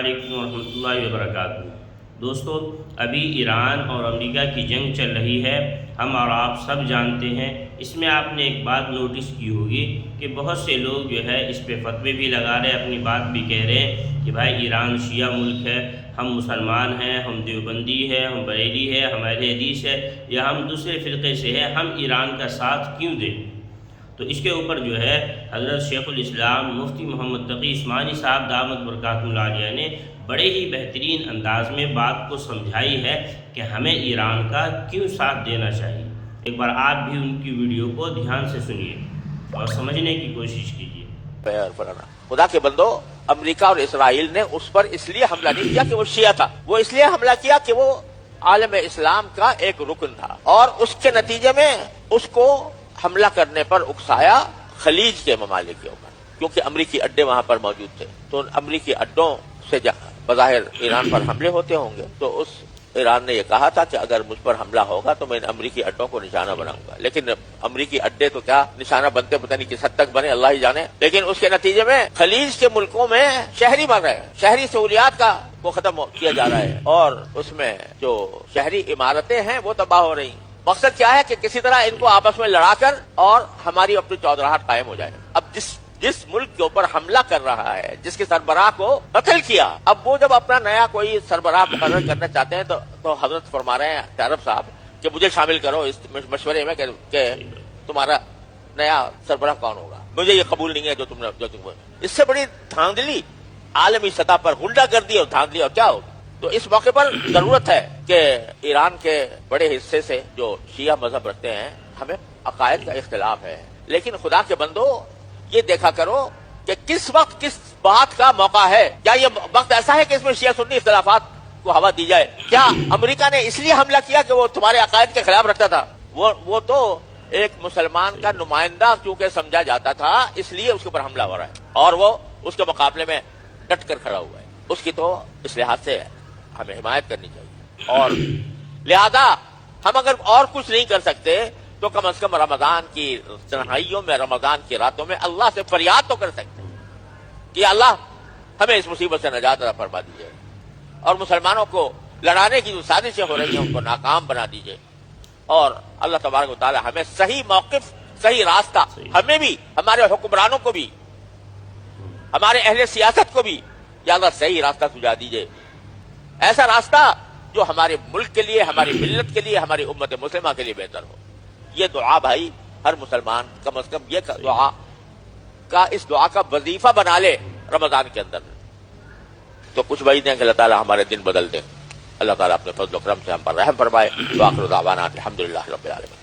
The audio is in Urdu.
علیکم ورحمۃ اللہ وبرکاتہ۔ دوستو، ابھی ایران اور امریکہ کی جنگ چل رہی ہے، ہم اور آپ سب جانتے ہیں۔ اس میں آپ نے ایک بات نوٹس کی ہوگی کہ بہت سے لوگ جو ہے اس پہ فتوے بھی لگا رہے ہیں، اپنی بات بھی کہہ رہے ہیں کہ بھائی ایران شیعہ ملک ہے، ہم مسلمان ہیں، ہم دیوبندی ہے، ہم بریلی ہے، ہم اہل حدیث ہے، یا ہم دوسرے فرقے سے ہیں، ہم ایران کا ساتھ کیوں دیں؟ تو اس کے اوپر جو ہے حضرت شیخ الاسلام مفتی محمد تقی عثمانی صاحب دامت برکاتہ اللہ علیہ نے بڑے ہی بہترین انداز میں بات کو سمجھائی ہے کہ ہمیں ایران کا کیوں ساتھ دینا چاہیے۔ ایک بار آپ بھی ان کی ویڈیو کو دھیان سے سنیے اور سمجھنے کی کوشش کیجیے۔ خدا کے بندو، امریکہ اور اسرائیل نے اس پر اس لیے حملہ نہیں کیا کہ وہ شیعہ تھا، وہ اس لیے حملہ کیا کہ وہ عالم اسلام کا ایک رکن تھا، اور اس کے نتیجے میں اس کو حملہ کرنے پر اکسایا خلیج کے ممالک کے اوپر، کیونکہ امریکی اڈے وہاں پر موجود تھے۔ تو امریکی اڈوں سے بظاہر ایران پر حملے ہوتے ہوں گے، تو اس ایران نے یہ کہا تھا کہ اگر مجھ پر حملہ ہوگا تو میں ان امریکی اڈوں کو نشانہ بناؤں گا۔ لیکن امریکی اڈے تو کیا نشانہ بنتے، پتہ نہیں کس حد تک بنے، اللہ ہی جانے۔ لیکن اس کے نتیجے میں خلیج کے ملکوں میں شہری مر رہے ہیں، شہری سہولیات کا وہ ختم کیا جا رہا ہے، اور اس میں جو شہری عمارتیں ہیں وہ تباہ ہو رہی ہیں۔ مقصد کیا ہے کہ کسی طرح ان کو آپس میں لڑا کر اور ہماری اپنی چودراہٹ قائم ہو جائے۔ اب جس ملک کے اوپر حملہ کر رہا ہے، جس کے سربراہ کو قتل کیا، اب وہ جب اپنا نیا کوئی سربراہ مقرر کرنا چاہتے ہیں تو حضرت فرما رہے ہیں عرب صاحب کہ مجھے شامل کرو اس مشورے میں کہ تمہارا نیا سربراہ کون ہوگا، مجھے یہ قبول نہیں ہے جو تم اس سے بڑی دھاندلی عالمی سطح پر غنڈہ گردی اور دھاندلی اور کیا ہوگی۔ تو اس موقع پر ضرورت ہے کہ ایران کے بڑے حصے سے جو شیعہ مذہب رکھتے ہیں، ہمیں عقائد کا اختلاف ہے، لیکن خدا کے بندو یہ دیکھا کرو کہ کس وقت کس بات کا موقع ہے۔ کیا یہ وقت ایسا ہے کہ اس میں شیعہ سنی اختلافات کو ہوا دی جائے؟ کیا امریکہ نے اس لیے حملہ کیا کہ وہ تمہارے عقائد کے خلاف رکھتا تھا؟ وہ تو ایک مسلمان کا نمائندہ چونکہ سمجھا جاتا تھا، اس لیے اس کے اوپر حملہ ہو رہا ہے، اور وہ اس کے مقابلے میں ڈٹ کر کھڑا ہوا ہے۔ اس کی تو اس لحاظ سے ہمیں حمایت کرنی چاہیے، اور لہذا ہم اگر اور کچھ نہیں کر سکتے تو کم از کم رمضان کی تنہائیوں میں، رمضان کی راتوں میں اللہ سے فریاد تو کر سکتے ہیں کہ اللہ ہمیں اس مصیبت سے نجات عطا فرما دیجیے، اور مسلمانوں کو لڑانے کی جو سازشیں ہو رہی ہیں ان کو ناکام بنا دیجیے، اور اللہ تبارک و تعالی ہمیں صحیح موقف، صحیح راستہ، ہمیں بھی، ہمارے حکمرانوں کو بھی، ہمارے اہل سیاست کو بھی یا اللہ صحیح راستہ سجا دیجیے، ایسا راستہ جو ہمارے ملک کے لیے، ہماری ملت کے لیے، ہماری امت مسلمہ کے لیے بہتر ہو۔ یہ دعا بھائی ہر مسلمان کم از کم یہ اس دعا کا وظیفہ بنا لے رمضان کے اندر، تو کچھ بھائی دیں کہ اللہ تعالیٰ ہمارے دن بدل دیں۔ اللہ تعالیٰ اپنے فضل و کرم سے ہم پر رحم فرمائے۔ وآخر دعوانا الحمدللہ رب العالمین۔